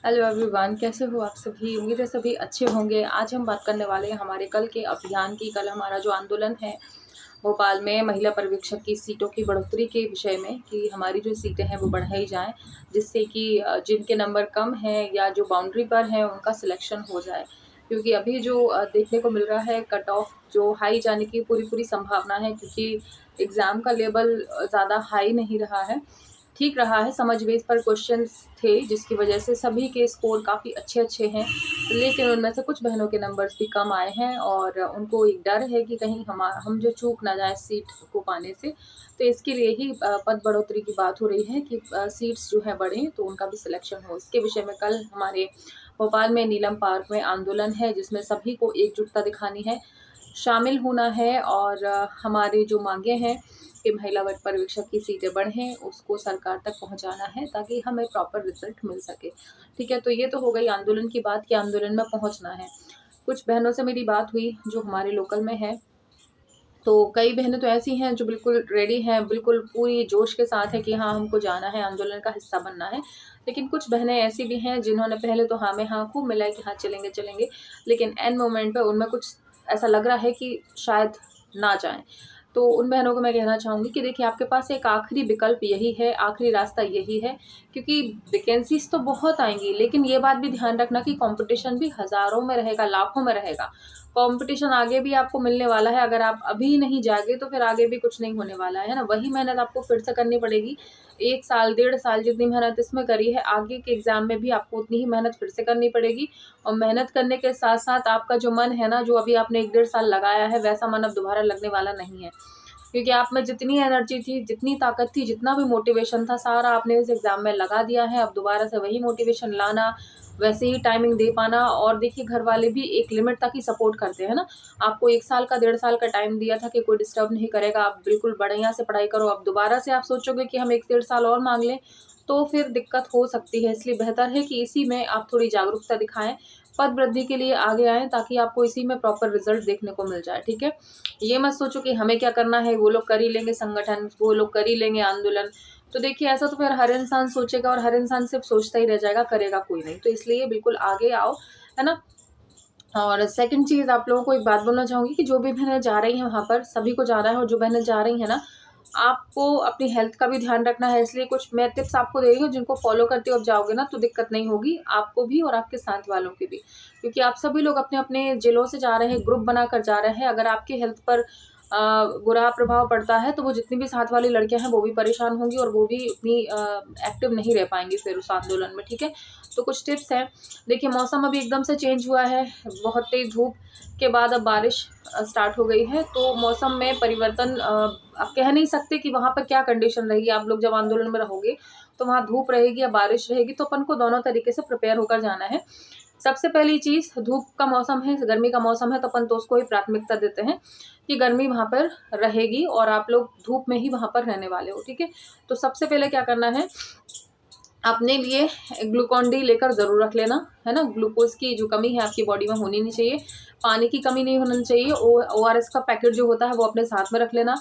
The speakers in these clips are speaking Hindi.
हेलो एवरीवन, कैसे हो आप सभी। उम्मीद है सभी अच्छे होंगे। आज हम बात करने वाले हैं हमारे कल के अभियान की। कल हमारा जो आंदोलन है भोपाल में महिला पर्यवेक्षक की सीटों की बढ़ोतरी के विषय में, कि हमारी जो सीटें हैं वो बढ़ाई जाएं, जिससे कि जिनके नंबर कम हैं या जो बाउंड्री पर हैं उनका सिलेक्शन हो जाए। क्योंकि अभी जो देखने को मिल रहा है, कट ऑफ जो हाई जाने की पूरी पूरी संभावना है, क्योंकि एग्ज़ाम का लेवल ज़्यादा हाई नहीं रहा है, ठीक रहा है। समझ बेस पर क्वेश्चंस थे, जिसकी वजह से सभी के स्कोर काफ़ी अच्छे-अच्छे हैं। लेकिन उनमें से कुछ बहनों के नंबर्स भी कम आए हैं और उनको एक डर है कि कहीं हम जो चूक ना जाएँ सीट को पाने से। तो इसके लिए ही पद बढ़ोतरी की बात हो रही है कि सीट्स जो हैं बढ़ें तो उनका भी सिलेक्शन हो। इसके विषय में कल हमारे भोपाल में नीलम पार्क में आंदोलन है, जिसमें सभी को एकजुटता दिखानी है, शामिल होना है और हमारी जो माँगें हैं कि महिला वर्ग पर्यवेक्षक की सीटें बढ़ें, उसको सरकार तक पहुँचाना है ताकि हमें प्रॉपर रिज़ल्ट मिल सके। ठीक है, तो ये तो हो गई आंदोलन की बात कि आंदोलन में पहुँचना है। कुछ बहनों से मेरी बात हुई जो हमारे लोकल में है, तो कई बहनें तो ऐसी हैं जो बिल्कुल रेडी हैं, बिल्कुल पूरी जोश के साथ है कि हाँ, हमको जाना है, आंदोलन का हिस्सा बनना है। लेकिन कुछ बहनें ऐसी भी हैं जिन्होंने पहले तो हाँ में हाँ खूब मिलाया कि हाँ चलेंगे, चलेंगे, लेकिन ऐन मोमेंट पे उनमें कुछ ऐसा लग रहा है कि शायद ना जाएँ। तो उन बहनों को मैं कहना चाहूँगी कि देखिए, आपके पास एक आखिरी विकल्प यही है, आखिरी रास्ता यही है, क्योंकि वैकेंसीज़ तो बहुत आएँगी, लेकिन ये बात भी ध्यान रखना कि कॉम्पिटिशन भी हज़ारों में रहेगा, लाखों में रहेगा। कॉम्पिटिशन आगे भी आपको मिलने वाला है। अगर आप अभी नहीं जागे तो फिर आगे भी कुछ नहीं होने वाला है ना? वही मेहनत आपको फिर से करनी पड़ेगी। 1 साल, 1.5 साल जितनी मेहनत इसमें करी है, आगे के एग्ज़ाम में भी आपको उतनी ही मेहनत फिर से करनी पड़ेगी। और मेहनत करने के साथ-साथ आपका जो मन है ना, जो अभी आपने 1 डेढ़ साल लगाया है, वैसा मन अब दोबारा लगने वाला नहीं है। क्योंकि आप में जितनी एनर्जी थी, जितनी ताकत थी, जितना भी मोटिवेशन था, सारा आपने इस एग्ज़ाम में लगा दिया है। अब दोबारा से वही मोटिवेशन लाना, वैसे ही टाइमिंग दे पाना। और देखिए, घर वाले भी एक लिमिट तक ही सपोर्ट करते हैं ना। आपको 1 साल का, 1.5 साल का टाइम दिया था कि कोई डिस्टर्ब नहीं करेगा, आप बिल्कुल बढ़िया से पढ़ाई करो। अब दोबारा से आप सोचोगे कि हम 1 डेढ़ साल और माँग लें, तो फिर दिक्कत हो सकती है। इसलिए बेहतर है कि इसी में आप थोड़ी जागरूकता दिखाएँ, पद वृद्धि के लिए आगे आएँ, ताकि आपको इसी में प्रॉपर रिज़ल्ट देखने को मिल जाए, ठीक है? ये मत सोचो कि हमें क्या करना है, वो लोग कर ही लेंगे संगठन, वो लोग कर ही लेंगे आंदोलन। तो देखिए, ऐसा तो फिर हर इंसान सोचेगा और हर इंसान सिर्फ़ सोचता ही रह जाएगा, करेगा कोई नहीं। तो इसलिए बिल्कुल आगे आओ, है ना? और सेकंड चीज़, आप लोगों को एक बात बोलना चाहूँगी कि जो भी बहनें जा रही हैं वहाँ पर, सभी को जाना है। और जो बहनें जा रही हैं ना, आपको अपनी हेल्थ का भी ध्यान रखना है। इसलिए कुछ मैं टिप्स आपको दे रही हूँ, जिनको फ़ॉलो करते हुए आप जाओगे ना, तो दिक्कत नहीं होगी, आपको भी और आपके साथ वालों की भी। क्योंकि आप सभी लोग अपने-अपने ज़िलों से जा रहे हैं, ग्रुप बनाकर जा रहे हैं। अगर आपकी हेल्थ पर बुरा प्रभाव पड़ता है, तो वो जितनी भी साथ वाली लड़कियाँ हैं, वो भी परेशान होंगी और वो भी उतनी एक्टिव नहीं रह पाएँगी फिर उस आंदोलन में, ठीक है? तो कुछ टिप्स हैं। देखिए, मौसम अभी एकदम से चेंज हुआ है, बहुत तेज़ धूप के बाद अब बारिश स्टार्ट हो गई है, तो मौसम में परिवर्तन आप कह नहीं सकते कि वहाँ पर क्या कंडीशन रहेगी। आप लोग जब आंदोलन में रहोगे, तो वहाँ धूप रहेगी या बारिश रहेगी, तो अपन को दोनों तरीके से प्रिपेयर होकर जाना है। सबसे पहली चीज़, धूप का मौसम है, गर्मी का मौसम है, तो अपन तो उसको ही प्राथमिकता देते हैं कि गर्मी वहाँ पर रहेगी और आप लोग धूप में ही वहाँ पर रहने वाले हो, ठीक है? तो सबसे पहले क्या करना है, अपने लिए ग्लूकॉन डी लेकर ज़रूर रख लेना, है ना? ग्लूकोज़ की जो कमी है आपकी बॉडी में होनी नहीं चाहिए, पानी की कमी नहीं होनी चाहिए। ओआरएस का पैकेट जो होता है वो अपने साथ में रख लेना।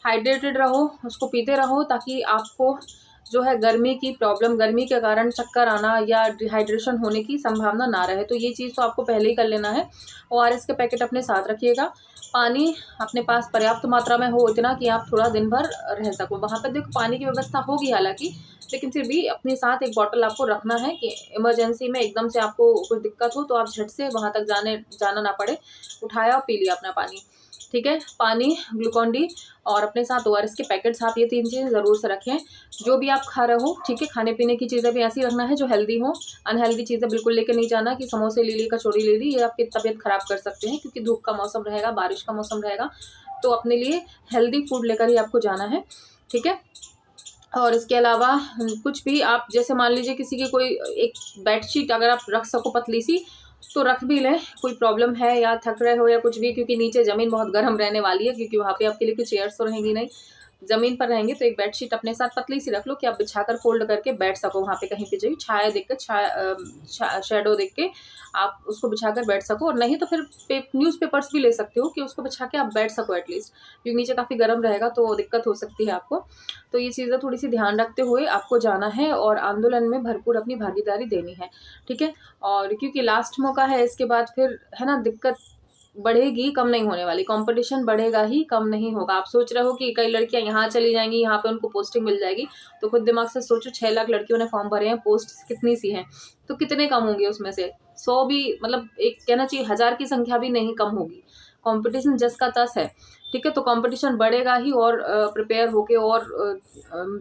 हाइड्रेटेड रहो, उसको पीते रहो, ताकि आपको जो है गर्मी की प्रॉब्लम, गर्मी के कारण चक्कर आना या डिहाइड्रेशन होने की संभावना ना रहे। तो ये चीज़ तो आपको पहले ही कर लेना है। ओआरएस के पैकेट अपने साथ रखिएगा। पानी अपने पास पर्याप्त मात्रा में हो, इतना कि आप थोड़ा दिन भर रह सको। वहाँ पे देखो, पानी की व्यवस्था होगी हालाँकि, लेकिन फिर भी अपने साथ एक बॉटल आपको रखना है कि इमरजेंसी में एकदम से आपको कुछ दिक्कत हो, तो आप झट से वहाँ तक जाना ना पड़े। उठाया और पी लिया अपना पानी, ठीक है? पानी, ग्लूकॉन डी और अपने साथ ओआरएस के पैकेट्स, आप ये 3 चीज़ें ज़रूर से रखें। जो भी आप खा रहे हो, ठीक है? खाने-पीने की चीज़ें भी ऐसी रखना है जो हेल्दी हो। अनहेल्दी चीज़ें बिल्कुल लेके नहीं जाना कि समोसे ले लिए, कचौड़ी ले ली, ये आपकी तबीयत खराब कर सकते हैं, क्योंकि धूप का मौसम रहेगा, बारिश का मौसम रहेगा। तो अपने लिए हेल्दी फूड लेकर ही आपको जाना है, ठीक है? और इसके अलावा कुछ भी आप, जैसे मान लीजिए किसी की कोई एक बेडशीट अगर आप रख सको पतली-सी, तो रख भी लें। कोई प्रॉब्लम है या थक रहे हो या कुछ भी, क्योंकि नीचे ज़मीन बहुत गर्म रहने वाली है, क्योंकि वहाँ पे आपके लिए कुछ चेयर्स तो रहेंगी नहीं। ज़मीन पर रहेंगे तो एक बेडशीट अपने साथ पतली सी रख लो कि आप बिछाकर फोल्ड करके बैठ सको वहाँ पे, कहीं पे जो छाया देख कर शेडो देख के आप उसको बिछाकर बैठ सको। और नहीं तो फिर न्यूज़पेपर्स भी ले सकते हो कि उसको बिछा के आप बैठ सको एटलीस्ट, क्योंकि नीचे काफ़ी गर्म रहेगा तो दिक्कत हो सकती है आपको। तो ये चीज़ें थोड़ी सी ध्यान रखते हुए आपको जाना है और आंदोलन में भरपूर अपनी भागीदारी देनी है, ठीक है। और क्योंकि लास्ट मौका है, इसके बाद फिर है ना दिक्कत बढ़ेगी, कम नहीं होने वाली, कंपटीशन बढ़ेगा ही, कम नहीं होगा। आप सोच रहे हो कि कई लड़कियां यहाँ चली जाएंगी, यहाँ पे उनको पोस्टिंग मिल जाएगी, तो खुद दिमाग से सोचो 6 लाख लड़कियों ने फॉर्म भरे हैं, पोस्ट कितनी सी हैं, तो कितने कम होंगे उसमें से 100 भी, मतलब एक कहना चाहिए 1000 की संख्या भी नहीं कम होगी। कंपटीशन जस का तस है, ठीक है। तो कंपटीशन बढ़ेगा ही और प्रिपेयर होके और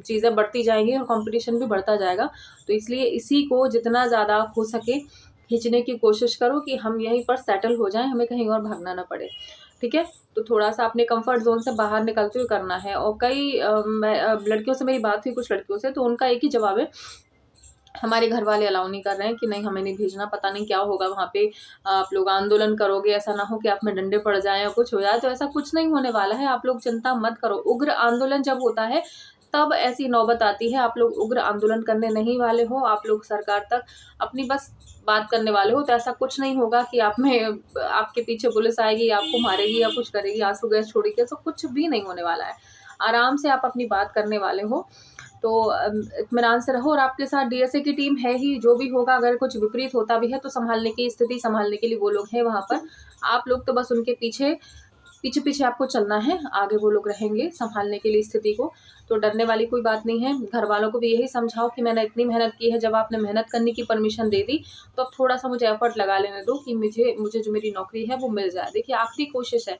चीज़ें बढ़ती जाएंगी और कंपटीशन भी बढ़ता जाएगा। तो इसलिए इसी को जितना ज़्यादा हो सके खींचने की कोशिश करो कि हम यहीं पर सेटल हो जाएं, हमें कहीं और भागना ना पड़े, ठीक है। तो थोड़ा सा अपने कंफर्ट जोन से बाहर निकलते हुए करना है। और कई लड़कियों से मेरी बात हुई, कुछ लड़कियों से, तो उनका एक ही जवाब है, हमारे घर वाले अलाउ नहीं कर रहे हैं कि नहीं हमें नहीं भेजना, पता नहीं क्या होगा वहाँ पे, आप लोग आंदोलन करोगे, ऐसा ना हो कि आप में डंडे पड़ जाएं या कुछ हो जाए। तो ऐसा कुछ नहीं होने वाला है, आप लोग चिंता मत करो। उग्र आंदोलन जब होता है तब ऐसी नौबत आती है, आप लोग उग्र आंदोलन करने नहीं वाले हो, आप लोग सरकार तक अपनी बस बात करने वाले हो। तो ऐसा कुछ नहीं होगा कि आप में आपके पीछे पुलिस आएगी, आपको मारेगी या कुछ करेगी, आंसू गैस छोड़ेगी, ऐसा कुछ भी नहीं होने वाला है। आराम से आप अपनी बात करने वाले हो, तो इत्मीनान से रहो। और आपके साथ डीएसए की टीम है ही, जो भी होगा अगर कुछ विपरीत होता भी है तो संभालने की, स्थिति संभालने के लिए वो लोग हैं वहाँ पर। आप लोग तो बस उनके पीछे पीछे पीछे आपको चलना है, आगे वो लोग रहेंगे संभालने के लिए स्थिति को। तो डरने वाली कोई बात नहीं है। घर वालों को भी यही समझाओ कि मैंने इतनी मेहनत की है, जब आपने मेहनत करने की परमिशन दे दी तो अब थोड़ा सा मुझे एफर्ट लगा लेने दो कि मुझे जो मेरी नौकरी है वो मिल जाए। देखिए आखिरी कोशिश है,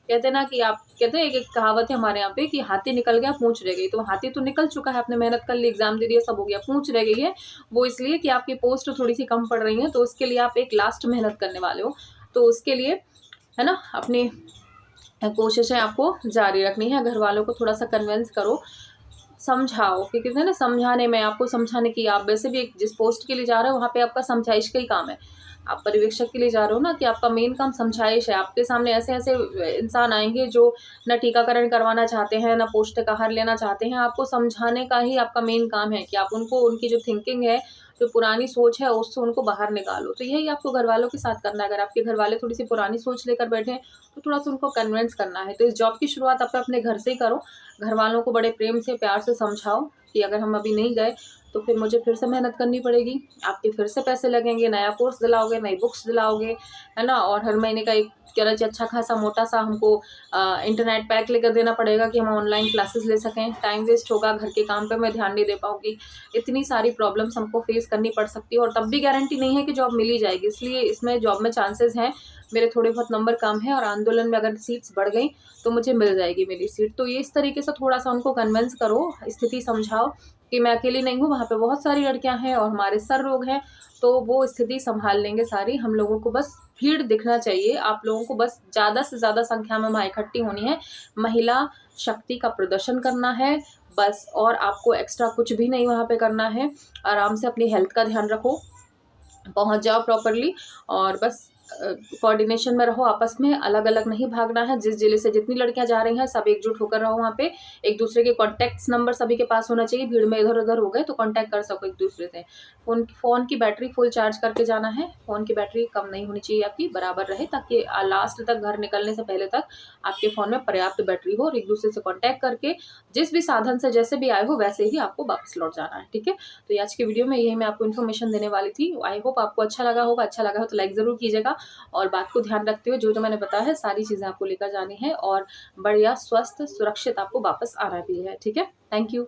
कहते ना कि आप कहते हैं, एक कहावत है हमारे यहाँ पे कि हाथी निकल गया पूंछ रह गई। तो हाथी तो निकल चुका है, आपने मेहनत कर ली, एग्जाम दे दिया, सब हो गया, पूंछ रह गई है। वो इसलिए कि आपकी पोस्ट थोड़ी सी कम पड़ रही है, तो उसके लिए आप एक लास्ट मेहनत करने वाले हो। तो उसके लिए है ना अपनी कोशिशें आपको जारी रखनी है। घर वालों को थोड़ा सा कन्विंस करो, समझाओ, कि कहते हैं ना समझाने में, आपको समझाने की, आप वैसे भी जिस पोस्ट के लिए जा रहे हो वहाँ पे आपका समझाइश का ही काम है। आप पर्यवेक्षक के लिए जा रहे हो ना, कि आपका मेन काम समझाइश है। आपके सामने ऐसे ऐसे इंसान आएंगे जो ना टीकाकरण करवाना चाहते हैं, ना पौष्टिक आहार लेना चाहते हैं। आपको समझाने का ही आपका मेन काम है कि आप उनको, उनकी जो थिंकिंग है, जो पुरानी सोच है, उससे उनको बाहर निकालो। तो यही आपको घर वालों के साथ करना है। अगर आपके घर वाले थोड़ी सी पुरानी सोच लेकर बैठे हैं तो थोड़ा सा उनको कन्विंस करना है। तो इस जॉब की शुरुआत आप अपने घर से ही करो। घर वालों को बड़े प्रेम से, प्यार से समझाओ कि अगर हम अभी नहीं गए तो फिर मुझे फिर से मेहनत करनी पड़ेगी, आपके फिर से पैसे लगेंगे, नया कोर्स दिलाओगे, नई बुक्स दिलाओगे, है ना। और हर महीने का एक कहना चाहिए अच्छा खासा मोटा सा हमको इंटरनेट पैक लेकर देना पड़ेगा कि हम ऑनलाइन क्लासेस ले सकें। टाइम वेस्ट होगा, घर के काम पे मैं ध्यान नहीं दे पाऊंगी। इतनी सारी प्रॉब्लम्स हमको फेस करनी पड़ सकती है, और तब भी गारंटी नहीं है कि जॉब मिल ही जाएगी। इसलिए इसमें जॉब में चांसेस हैं, मेरे थोड़े बहुत नंबर कम हैं, और आंदोलन में अगर सीट्स बढ़ गई तो मुझे मिल जाएगी मेरी सीट। तो ये इस तरीके से थोड़ा सा उनको कन्विंस करो, स्थिति समझाओ कि मैं अकेली नहीं हूँ, वहाँ पे बहुत सारी लड़कियां हैं और हमारे सर लोग हैं, तो वो स्थिति संभाल लेंगे सारी। हम लोगों को बस भीड़ दिखना चाहिए, आप लोगों को बस ज़्यादा से ज़्यादा संख्या में वहाँ इकट्ठी होनी है, महिला शक्ति का प्रदर्शन करना है बस। और आपको एक्स्ट्रा कुछ भी नहीं वहाँ पे करना है। आराम से अपनी हेल्थ का ध्यान रखो, पहुँच जाओ प्रॉपरली, और बस कोऑर्डिनेशन में रहो आपस में, अलग अलग नहीं भागना है। जिस जिले से जितनी लड़कियां जा रही हैं सब एकजुट होकर रहो वहाँ पे। एक दूसरे के कॉन्टैक्ट्स नंबर सभी के पास होना चाहिए, भीड़ में इधर उधर हो गए तो कॉन्टैक्ट कर सको एक दूसरे से। फ़ोन की बैटरी फुल चार्ज करके जाना है, फ़ोन की बैटरी कम नहीं होनी चाहिए, आपकी बराबर रहे, ताकि लास्ट तक घर निकलने से पहले तक आपके फ़ोन में पर्याप्त बैटरी हो। और एक दूसरे से कॉन्टैक्ट करके जिस भी साधन से जैसे भी आए हो वैसे ही आपको वापस लौट जाना है, ठीक है। तो आज की वीडियो में यही मैं आपको इन्फॉर्मेशन देने वाली थी। आई होप आपको अच्छा लगा होगा। अच्छा लगा हो तो लाइक ज़रूर कीजिएगा, और बात को ध्यान रखते हुए जो मैंने बताया है सारी चीज़ें आपको लेकर जानी है, और बढ़िया स्वस्थ सुरक्षित आपको वापस आना भी है, ठीक है। Thank you.